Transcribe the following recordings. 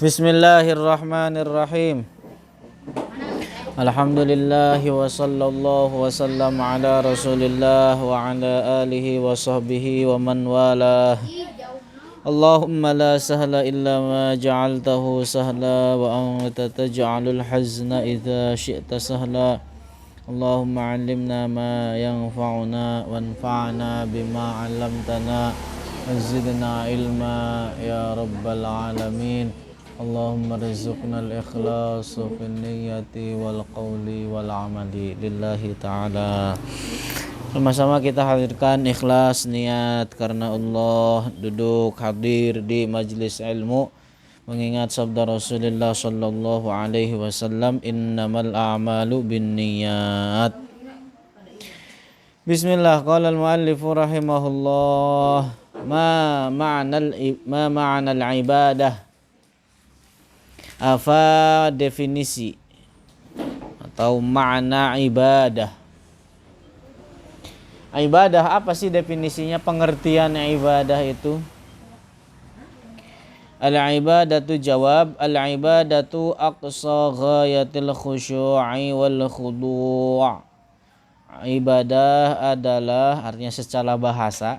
Bismillahirrahmanirrahim. Alhamdulillah wa sallallahu wa sallam ala Rasulillah wa ala alihi wa sahbihi wa man walah. Allahumma la sahla illa ma ja'altahu sahla wa anta taj'alul hazna idza syi'ta sahla. Allahumma 'allimna ma yanfa'una wanfa'na bima 'allamtana wa zidna ilma ya rabbal alamin. Allahumma rizqna al-ikhlas fi niyyati wal qawli wal amali lillahi ta'ala. Sama-sama kita hadirkan ikhlas niat karena Allah, duduk hadir di majlis ilmu mengingat sabda Rasulullah sallallahu alaihi wasallam, innamal a'malu binniyat. Bismillah. Qala al-muallifu rahimahullah, ma ma'nal ibadah. Apa definisi atau makna ibadah? Ibadah apa sih definisinya, pengertian ibadah itu? Al-ibadatu jawab, al-ibadatu aqsa ghayatil khusyu'i wal khudu'. Ibadah adalah, artinya secara bahasa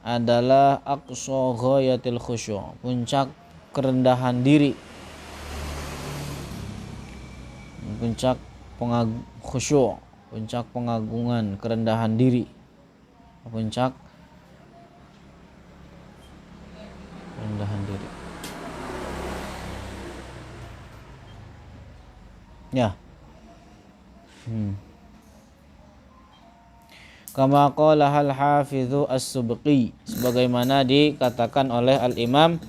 adalah aqsa ghayatil khusyu', puncak kerendahan diri, puncak khusyuk, puncak pengagungan, kerendahan diri, puncak kerendahan diri. Ya. Kama qala al-hafidhu as-subqi, sebagaimana dikatakan oleh al-imam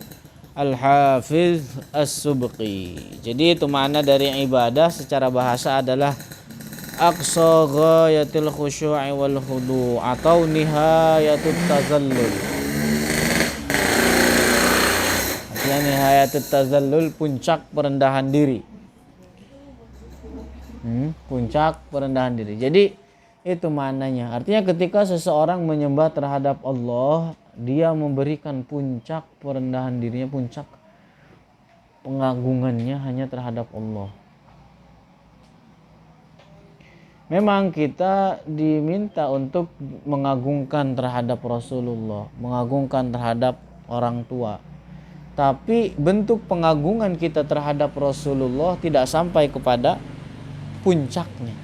Al-Hafiz As-Subqi. Jadi itu makna dari ibadah secara bahasa adalah aqsa ghayatil khusyu'i wal khudu' atau nihayatut tazallul. Artinya nihayatut tazallul, puncak perendahan diri. Puncak perendahan diri. Jadi itu maknanya. Artinya ketika seseorang menyembah terhadap Allah, dia memberikan puncak perendahan dirinya, puncak pengagungannya hanya terhadap Allah. Memang kita diminta untuk mengagungkan terhadap Rasulullah, mengagungkan terhadap orang tua. Tapi bentuk pengagungan kita terhadap Rasulullah tidak sampai kepada puncaknya.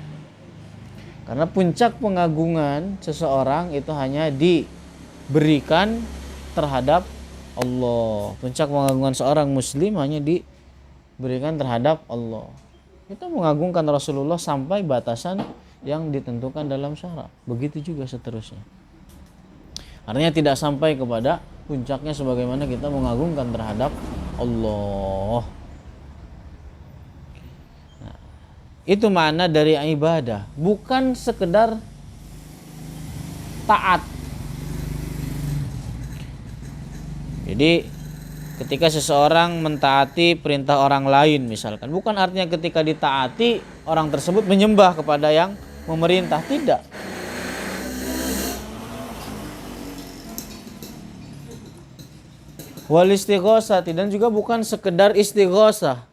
Karena puncak pengagungan seseorang itu hanya diberikan terhadap Allah. Puncak pengagungan seorang muslim hanya diberikan terhadap Allah. Kita mengagungkan Rasulullah sampai batasan yang ditentukan dalam syara. Begitu juga seterusnya. Artinya tidak sampai kepada puncaknya sebagaimana kita mengagungkan terhadap Allah. Nah, itu makna dari ibadah, bukan sekedar taat. Jadi ketika seseorang mentaati perintah orang lain misalkan, bukan artinya ketika ditaati orang tersebut menyembah kepada yang memerintah, tidak. Wal istighosah, dan juga bukan sekedar istighosah.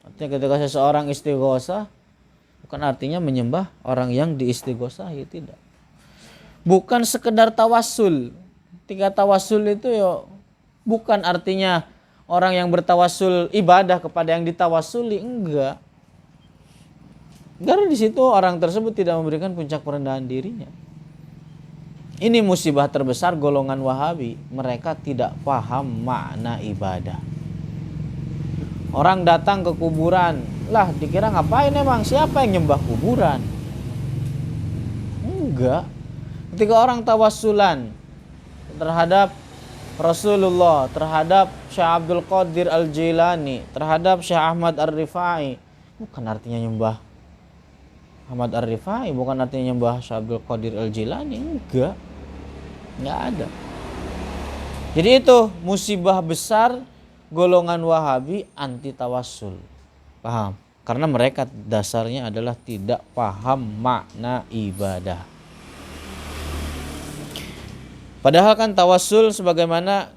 Artinya ketika seseorang istighosah bukan artinya menyembah orang yang diistighosahi, tidak. Bukan sekedar tawassul. Ketika tawassul itu bukan artinya orang yang bertawassul ibadah kepada yang ditawasuli, enggak. Karena di situ orang tersebut tidak memberikan puncak perendahan dirinya. Ini musibah terbesar golongan Wahabi, mereka tidak paham makna ibadah. Orang datang ke kuburan, lah dikira ngapain emang, siapa yang nyembah kuburan? Enggak. Ketika orang tawassulan terhadap Rasulullah, terhadap Syekh Abdul Qadir Al-Jilani, terhadap Syekh Ahmad Ar-Rifai, bukan artinya nyembah Ahmad Ar-Rifai, bukan artinya nyembah Syekh Abdul Qadir Al-Jilani, enggak ada. Jadi itu musibah besar golongan Wahabi anti tawassul. Paham? Karena mereka dasarnya adalah tidak paham makna ibadah. Padahal kan tawassul sebagaimana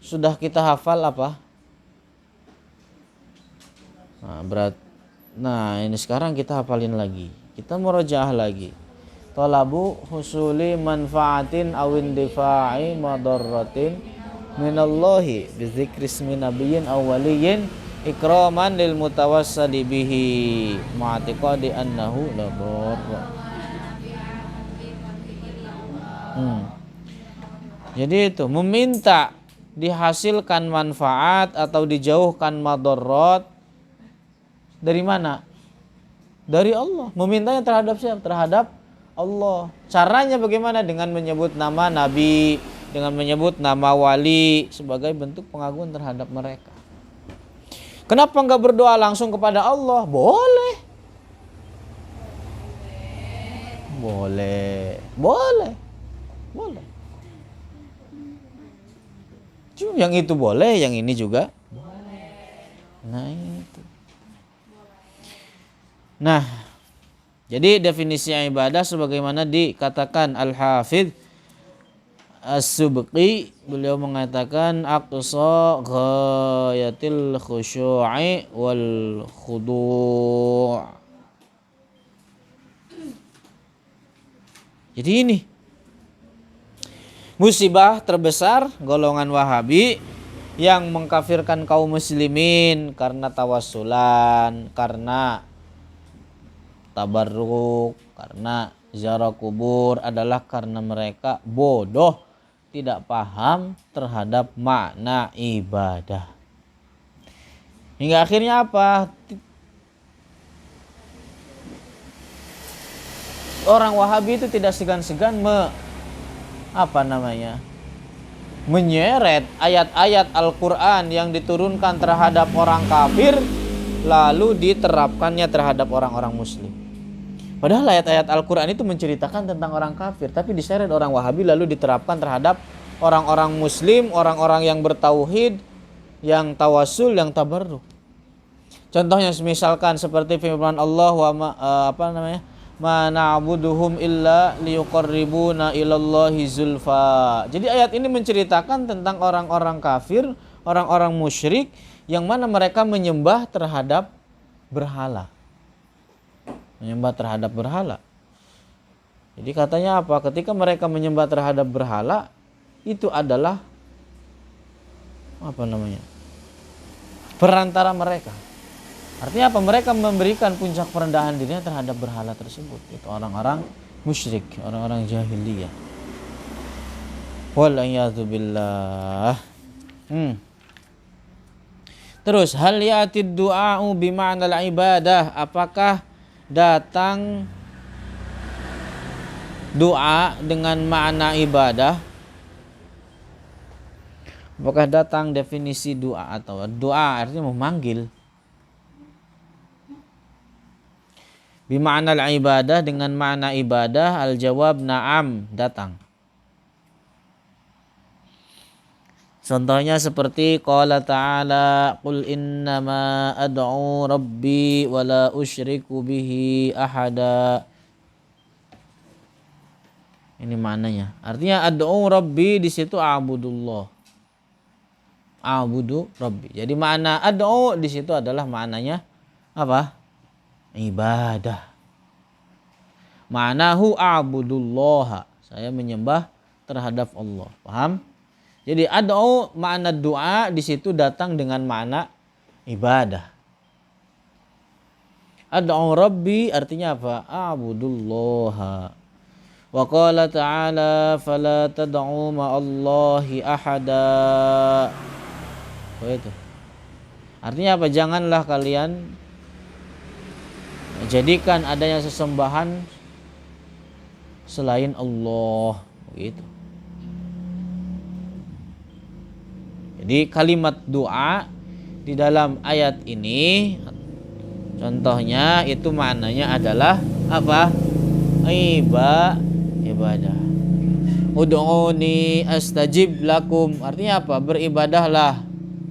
sudah kita hafal apa? Nah, ini sekarang kita hafalin lagi. Kita murojaah lagi. Talabu husuli manfaatin awin difa'i madarratin minallahi bizikri ismi nabiyyin awwaliyin ikraman lil mutawassali bihi ma'atiqadi annahu la darra. Jadi itu meminta dihasilkan manfaat atau dijauhkan madarat dari mana? Dari Allah. Memintanya terhadap siapa? Terhadap Allah. Caranya bagaimana? Dengan menyebut nama nabi, dengan menyebut nama wali sebagai bentuk pengagungan terhadap mereka. Kenapa enggak berdoa langsung kepada Allah? Boleh. Boleh. Boleh. Boleh. Cuma yang itu boleh, yang ini juga. Nah itu. Nah, jadi definisi ibadah sebagaimana dikatakan Al-Hafidz As-Subki, beliau mengatakan aqsa ghayatil khusyu'i wal khudu'. Jadi ini musibah terbesar golongan Wahabi yang mengkafirkan kaum muslimin karena tawassulan, karena tabarruk, karena ziarah kubur adalah karena mereka bodoh, tidak paham terhadap makna ibadah. Hingga akhirnya apa? Orang Wahabi itu tidak segan-segan menyeret ayat-ayat Al-Quran yang diturunkan terhadap orang kafir lalu diterapkannya terhadap orang-orang muslim. Padahal ayat-ayat Al-Quran itu menceritakan tentang orang kafir, tapi diseret orang Wahabi lalu diterapkan terhadap orang-orang muslim, orang-orang yang bertauhid, yang tawassul, yang tabarruk. Contohnya misalkan seperti firman Allah ma na'buduhum illa liyuqarribuna ilallahi zulfa. Jadi ayat ini menceritakan tentang orang-orang kafir, orang-orang musyrik yang mana mereka menyembah terhadap berhala. Menyembah terhadap berhala. Jadi katanya apa? Ketika mereka menyembah terhadap berhala, itu adalah perantara mereka. Artinya apa? Mereka memberikan puncak perendahan dirinya terhadap berhala tersebut. Itu orang-orang musyrik, orang-orang jahiliyah. Wal-iyadzu billah. Terus hal ya'tid du'a'u bima'nal ibadah? Apakah datang doa dengan makna ibadah? Apakah datang definisi doa atau doa artinya memanggil? Bima'nal ibadah dengan makna ibadah, al-jawab na'am, datang. Contohnya seperti qala ta'ala qul innama ad'u rabbi wa la usyriku bihi ahada. Ini maknanya. Artinya ad'u rabbi di situ a'budullah. A'budu rabbi. Jadi makna ad'u di situ adalah maknanya apa? Ibadah. Ma'nahu a'budullah. Saya menyembah terhadap Allah. Paham? Jadi ad'u makna doa di situ datang dengan makna ibadah. Ad'u rabbi artinya apa? A'budullah. Wa qala ta'ala fala tad'u ma'allahi ahada. Itu. Artinya apa? Janganlah kalian jadikan adanya sesembahan selain Allah. Begitu. Jadi kalimat doa di dalam ayat ini contohnya itu maknanya adalah apa? Ibadah. Ud'uni astajib lakum. Artinya apa? Beribadahlah.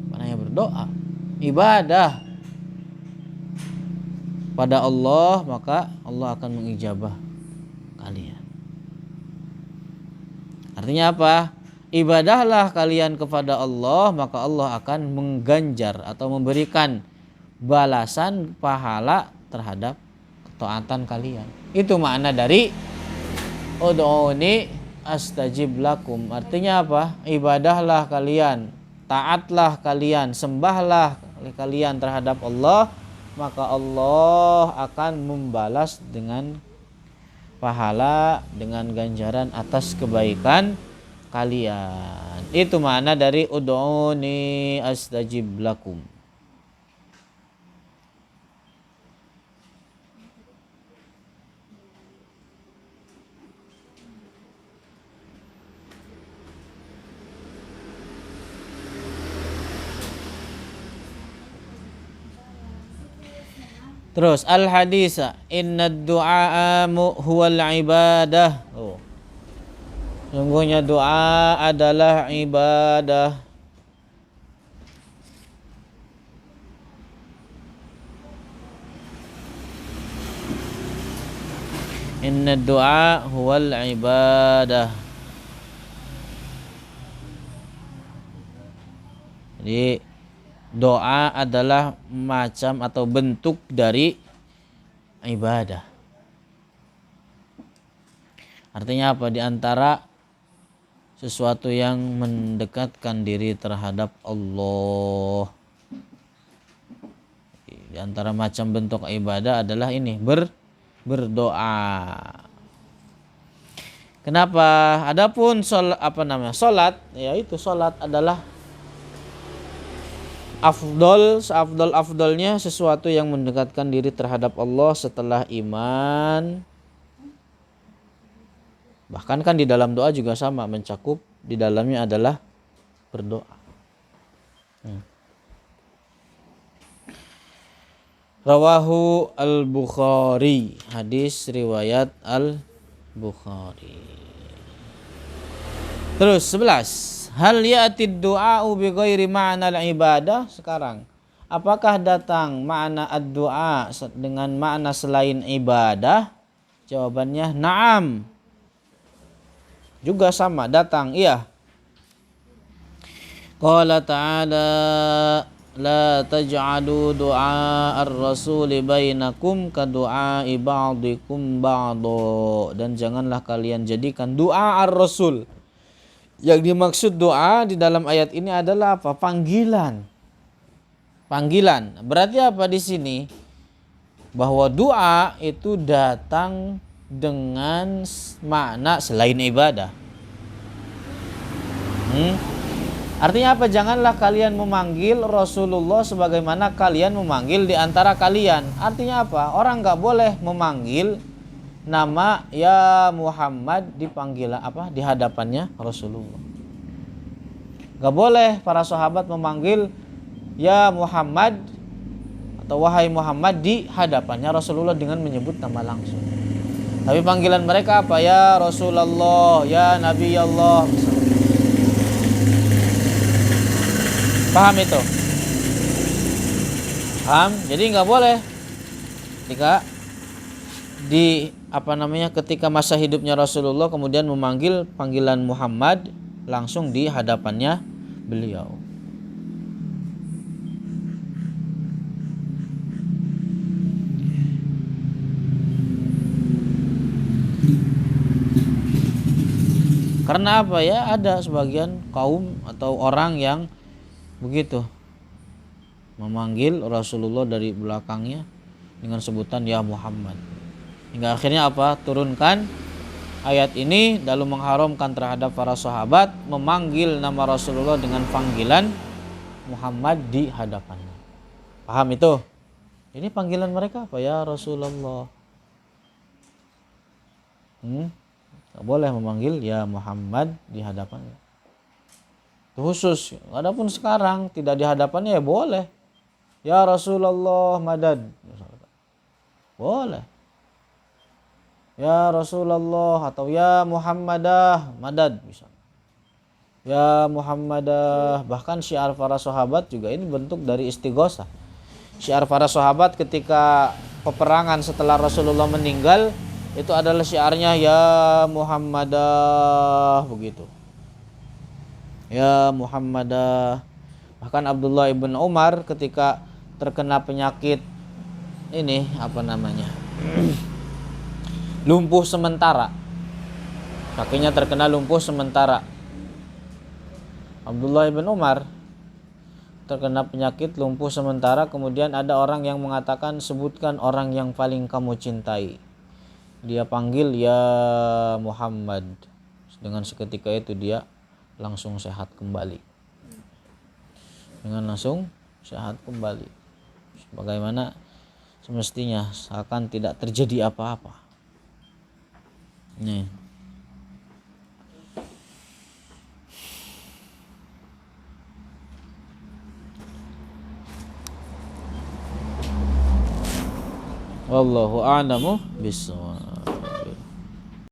Maknanya berdoa. Ibadah pada Allah, maka Allah akan mengijabah kalian. Artinya apa? Ibadahlah kalian kepada Allah, maka Allah akan mengganjar atau memberikan balasan pahala terhadap ketaatan kalian. Itu makna dari ud'uni astajib lakum. Artinya apa? Ibadahlah kalian, taatlah kalian, sembahlah kalian terhadap Allah, maka Allah akan membalas dengan pahala, dengan ganjaran atas kebaikan kalian. Itu makna dari ud'uni astajib lakum. Terus al hadisa innad du'a huwal ibadah. Oh. Sungguhnya doa adalah ibadah. Innad du'a huwal ibadah. Jadi doa adalah macam atau bentuk dari ibadah. Artinya apa? Di antara sesuatu yang mendekatkan diri terhadap Allah. Di antara macam bentuk ibadah adalah ini, berdoa. Kenapa? Adapun salat, yaitu salat adalah seafdol-afdolnya sesuatu yang mendekatkan diri terhadap Allah setelah iman. Bahkan kan di dalam doa juga sama, mencakup di dalamnya adalah berdoa. Rawahu al-Bukhari, hadis riwayat al-Bukhari. Terus 11. Hal ya'tid du'a'u bi ghairi ma'na al-ibadah. Sekarang, apakah datang makna ad-du'a dengan makna selain ibadah? Jawabannya na'am. Juga sama, datang, iya. Qala ta'ala la taj'alu du'a ar-rasuli bainakum ka du'a'i ba'dikum ba'do. Dan janganlah kalian jadikan doa ar-rasul. Yang dimaksud doa di dalam ayat ini adalah apa? Panggilan. Panggilan. Berarti apa di sini? Bahwa doa itu datang dengan makna selain ibadah. Artinya apa? Janganlah kalian memanggil Rasulullah sebagaimana kalian memanggil di antara kalian. Artinya apa? Orang nggak boleh memanggil nama ya Muhammad dipanggil apa di hadapannya Rasulullah. Gak boleh para sahabat memanggil ya Muhammad atau wahai Muhammad di hadapannya Rasulullah dengan menyebut nama langsung. Tapi panggilan mereka apa? Ya Rasulullah, ya Nabi Allah. Paham itu? Paham? Jadi gak boleh ketika ketika masa hidupnya Rasulullah kemudian memanggil panggilan Muhammad langsung di hadapannya beliau. Karena apa ya? Ada sebagian kaum atau orang yang begitu memanggil Rasulullah dari belakangnya dengan sebutan ya Muhammad. Hingga akhirnya apa? Turunkan ayat ini lalu mengharamkan terhadap para sahabat memanggil nama Rasulullah dengan panggilan Muhammad di hadapannya. Paham itu? Ini panggilan mereka apa? Ya Rasulullah. Gak boleh memanggil ya Muhammad di hadapannya. Itu khusus. Adapun sekarang tidak di hadapannya ya boleh. Ya Rasulullah madad. Boleh. Ya Rasulullah atau ya Muhammadah madad misalnya. Ya Muhammadah, bahkan syiar para sahabat juga ini bentuk dari istighosah. Syiar para sahabat ketika peperangan setelah Rasulullah meninggal itu adalah syiarnya ya Muhammadah begitu. Ya Muhammadah. Bahkan Abdullah ibn Umar ketika terkena penyakit ini apa namanya? Lumpuh sementara. Kakinya terkena lumpuh sementara. Abdullah bin Umar terkena penyakit lumpuh sementara, kemudian ada orang yang mengatakan, sebutkan orang yang paling kamu cintai. Dia panggil, ya Muhammad. Dengan seketika itu dia langsung sehat kembali. Dengan langsung sehat kembali. Bagaimana semestinya, seakan tidak terjadi apa-apa. Nih. Wallahu a'lamu bissawab.